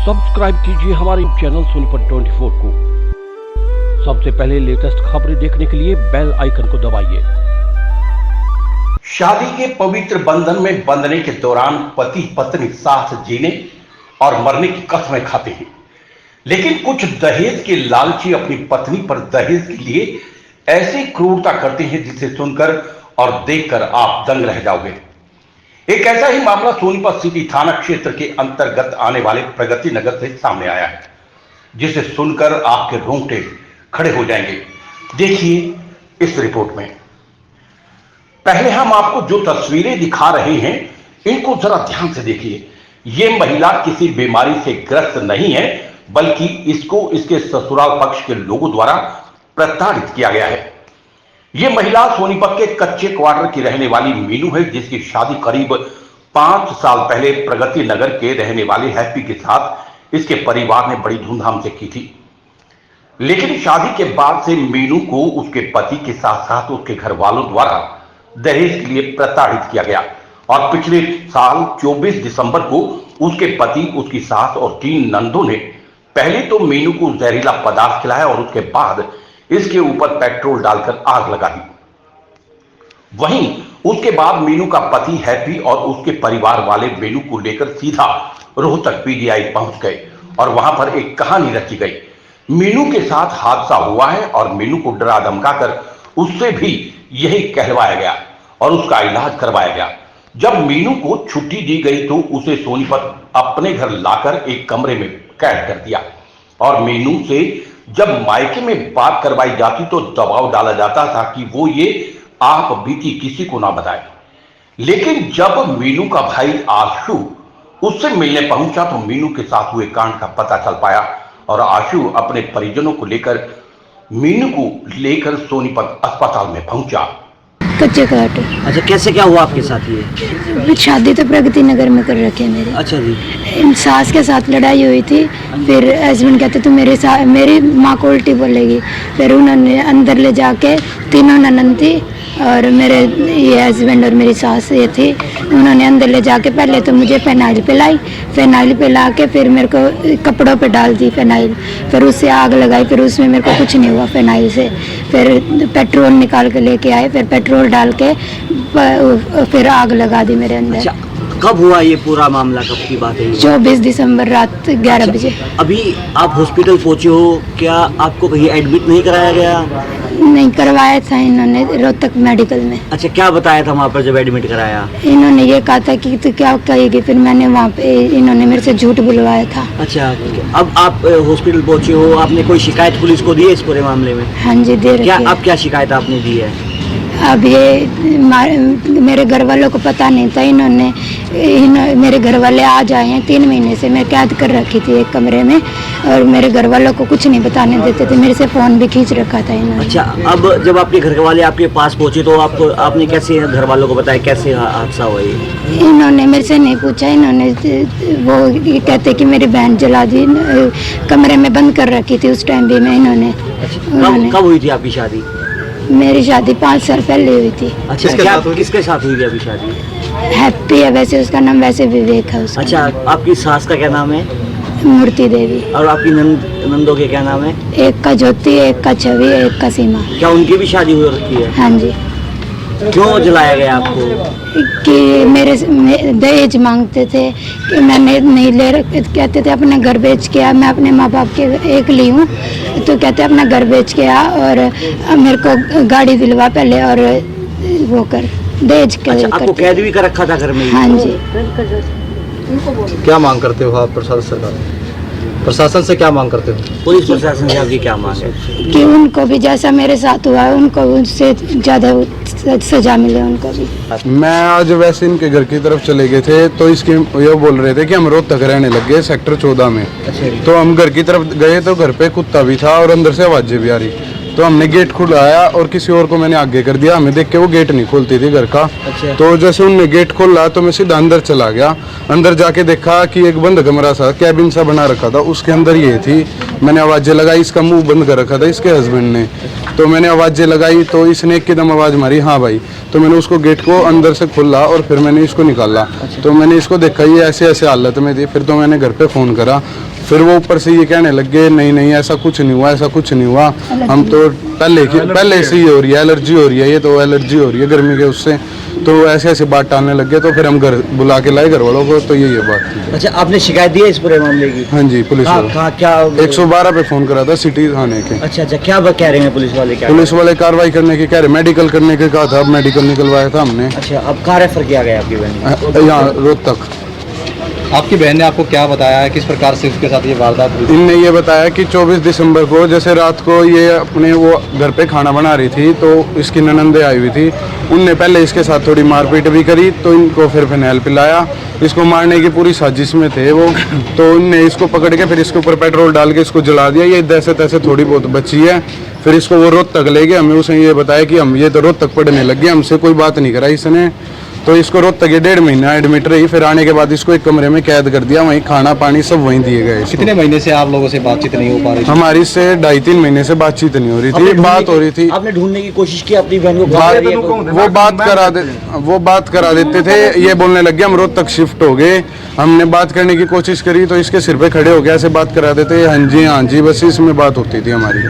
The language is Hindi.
सब्सक्राइब कीजिए हमारे चैनल सोनीपत 24 को। सबसे पहले लेटेस्ट खबरें देखने के लिए बेल आइकन को दबाइए। शादी के पवित्र बंधन में बंधने के दौरान पति पत्नी साथ जीने और मरने की कसमें खाते हैं, लेकिन कुछ दहेज के लालची अपनी पत्नी पर दहेज के लिए ऐसी क्रूरता करते हैं जिसे सुनकर और देखकर आप दंग रह जाओगे। एक ऐसा ही मामला सोनीपत सिटी थाना क्षेत्र के अंतर्गत आने वाले प्रगति नगर से सामने आया है, जिसे सुनकर आपके रोंगटे खड़े हो जाएंगे। देखिए इस रिपोर्ट में। पहले हम आपको जो तस्वीरें दिखा रहे हैं, इनको जरा ध्यान से देखिए। यह महिला किसी बीमारी से ग्रस्त नहीं है, बल्कि इसको इसके ससुराल पक्ष के लोगों द्वारा प्रताड़ित किया गया है। यह महिला सोनीपत के कच्चे क्वार्टर की रहने वाली मीनू है, जिसकी शादी करीब 5 साल पहले प्रगति नगर के रहने वाले हैप्पी के साथ इसके परिवार ने बड़ी धूमधाम से की थी। लेकिन शादी के बाद से मीनू को उसके पति के साथ साथ उसके घर वालों द्वारा दहेज के लिए प्रताड़ित किया गया और पिछले साल 24 दिसंबर को उसके पति, उसकी सास और 3 नंदों ने पहले तो मीनू को जहरीला पदार्थ खिलाया और उसके बाद इसके ऊपर पेट्रोल डालकर आग लगा दी। वहीं उसके बाद मीनू का पति हैप्पी और उसके परिवार वाले मीनू को लेकर सीधा रोहतक पीजीआई पहुंच गए और वहां पर एक कहानी रची गई। मीनू के साथ हादसा हुआ है और मीनू को डरा धमकाकर उससे भी यही कहलवाया गया और उसका इलाज करवाया गया। जब मीनू को छुट्टी दी गई तो उसे सोनीपत अपने घर लाकर एक कमरे में कैद कर दिया और मीनू से जब मायके में बात करवाई जाती तो दबाव डाला जाता था कि वो ये आप बीती किसी को ना बताए। लेकिन जब मीनू का भाई आशु उससे मिलने पहुंचा तो मीनू के साथ हुए कांड का पता चल पाया और आशु अपने परिजनों को लेकर मीनू को लेकर सोनीपत अस्पताल में पहुंचा। कच्चे काट। अच्छा, कैसे क्या हुआ आपके साथ? ये शादी तो प्रगति नगर में कर रखे मेरे। अच्छा जी। सास के साथ लड़ाई हुई थी, फिर हस्बैंड कहते तू मेरी माँ को उल्टी बोलेगी। फिर उन्होंने अंदर ले जाके तीनों ननद थी और मेरे ये हस्बैंड और मेरी सास ये थी, उन्होंने अंदर ले जाके पहले तो मुझे फिनाइल पिलाई, फिनाइल पिला के फिर मेरे को कपड़ों पे डाल दी फिनाइल, फिर उससे आग लगाई। फिर उसमें मेरे को कुछ नहीं हुआ फिनाइल से। फिर पेट्रोल निकाल के लेके आए, फिर पेट्रोल डाल के फिर आग लगा दी मेरे अंदर। अच्छा, कब हुआ ये पूरा मामला? कब की बात है? 24 दिसंबर रात 11 बजे। अभी आप हॉस्पिटल पहुंचे हो, क्या आपको कहीं एडमिट नहीं कराया गया? नहीं करवाया था इन्होंने रोहतक मेडिकल में। अच्छा, क्या बताया था वहाँ पर जब एडमिट कराया? इन्होंने ये कहा था कि तू क्या कहेगी, फिर मैंने वहाँ पे इन्होंने मेरे से झूठ बुलवाया था। अच्छा, अब आप हॉस्पिटल पहुंचे हो, आपने कोई शिकायत पुलिस को दी है इस पूरे मामले में? हाँ जी, दे रही है। अब क्या शिकायत आपने दी है? अब ये मेरे घर वालों को पता नहीं था, इन्होंने मेरे घर वाले आज आए हैं। 3 महीने से मैं कैद कर रखी थी एक कमरे में और मेरे घर वालों को कुछ नहीं बताने देते थे। मेरे से फ़ोन भी खींच रखा था इन्होंने। अच्छा, अब जब आपके घर वाले आपके पास पहुंचे तो आपने कैसे घर वालों को बताया, कैसे हादसा हुआ ये? इन्होंने मेरे से नहीं पूछा, इन्होंने वो कहते कि मेरी बहन जला दी, कमरे में बंद कर रखी थी उस टाइम भी मैं इन्होंने। कब हुई थी आपकी शादी? मेरी शादी 5 साल पहले हुई थी। अच्छा, किसके साथ हुई थी अभी शादी? हैप्पी है वैसे, उसका नाम वैसे विवेक है उसका। अच्छा, आपकी सास का क्या नाम है? मूर्ति देवी। और आपकी नंदों के क्या नाम है? एक का ज्योति, एक का छवि, एक का सीमा। क्या उनकी भी शादी हो रखी है? हाँ जी। क्यों जलाया गया आपको? कि मेरे दहेज मांगते थे कि मैंने नहीं ले रखे, कहते थे अपना घर बेच के आ, मैं अपने माँ बाप के एक ली हूँ, तो कहते अपना घर बेच के आ और मेरे को गाड़ी दिलवा पहले और वो कर दहेज के। अच्छा, आपको कैद भी कर रखा था घर में? हाँ जी। क्या मांग करते हो आप प्रशासन से क्या मांग करते हो? पुलिस प्रशासन से आपकी क्या मांग है? कि उनको भी जैसा मेरे साथ हुआ है उनको उससे ज़्यादा सजा मिले उनको भी। मैं आज वैसे इनके घर की तरफ चले गए थे तो इसके ये बोल रहे थे कि हम रोहतक रहने लग गए सेक्टर 14 में। तो हम घर की तरफ गए तो घर पे कुत्ता भी था और अंदर से आवाजें भी आ रही। तो हमने गेट खुलाया और किसी और को मैंने आगे कर दिया, हमें देख के वो गेट नहीं खोलती थी घर का। अच्छा। तो जैसे उनने गेट खोला तो मैं सीधा अंदर चला गया। अंदर जाके देखा कि एक बंद कमरा सा कैबिन सा बना रखा था, उसके अंदर ये थी। मैंने आवाज़ें लगाई, इसका मुंह बंद कर रखा था इसके हस्बैंड ने। तो मैंने आवाज़ें लगाई तो इसने एकदम आवाज़ मारी हाँ भाई। तो मैंने उसको गेट को अंदर से खोला और फिर मैंने इसको निकाला। तो मैंने इसको देखा ये ऐसे ऐसे हालत में थी। फिर तो मैंने घर पे फ़ोन करा। फिर वो ऊपर से ये कहने लगे नहीं नहीं ऐसा कुछ नहीं हुआ, ऐसा कुछ नहीं हुआ, हम तो पहले से ही हो रही है, एलर्जी हो रही है, ये तो एलर्जी हो रही है गर्मी के उससे। तो ऐसे ऐसे बात टालने लग गए। तो फिर हम घर बुला के लाए घर वालों को, तो ये बात थी। अच्छा, आपने शिकायत दी है इस पूरे मामले की? हाँ जी, पुलिस वाले क्या 112 पे फ़ोन करा था सिटी थाने के। अच्छा, क्या कह रहे हैं पुलिस वाले? क्या पुलिस वाले कार्रवाई करने की कह रहे, मेडिकल करने के कहा था। अब मेडिकल निकलवाया था हमने। अच्छा, अब कहाँ रेफर किया गया आपकी बहन? यहाँ रोहतक। आपकी बहन ने आपको क्या बताया है, किस प्रकार से उसके साथ ये वारदात हुई? इनने ये बताया कि 24 दिसंबर को जैसे रात को ये अपने वो घर पे खाना बना रही थी, तो इसकी ननंदे आई हुई थी। उनने पहले इसके साथ थोड़ी मारपीट भी करी, तो इनको फिर फिनाइल पिलाया। इसको मारने की पूरी साजिश में थे वो। तो उनने इसको पकड़ के फिर इसके ऊपर पेट्रोल डाल के इसको जला दिया। ये जैसे तैसे थोड़ी बहुत बची है। फिर इसको वो रोहतक ले गए। हमें उसने ये बताया कि हम ये तो रोहतक पढ़ने लग गए, हमसे कोई बात नहीं करा इसने। तो इसको रोहतक 1.5 महीना एडमिट रही। फिर आने के बाद इसको एक कमरे में कैद कर दिया, वहीं खाना पानी सब वहीं दिए गए इसको। कितने महीने से आप लोगों से बातचीत नहीं हो पा रही? हमारी इससे 2.5-3 महीने से बातचीत नहीं हो रही थी। बात हो रही थी, आपने ढूंढने की कोशिश की अपनी बहन को? वो बात करा देते थे। ये बोलने लग गए हम रोहतक शिफ्ट हो गए। हमने बात करने की कोशिश करी तो इसके सिर पे खड़े हो गए, ऐसे बात करा देते हाँ जी बस इसमें बात होती थी हमारी।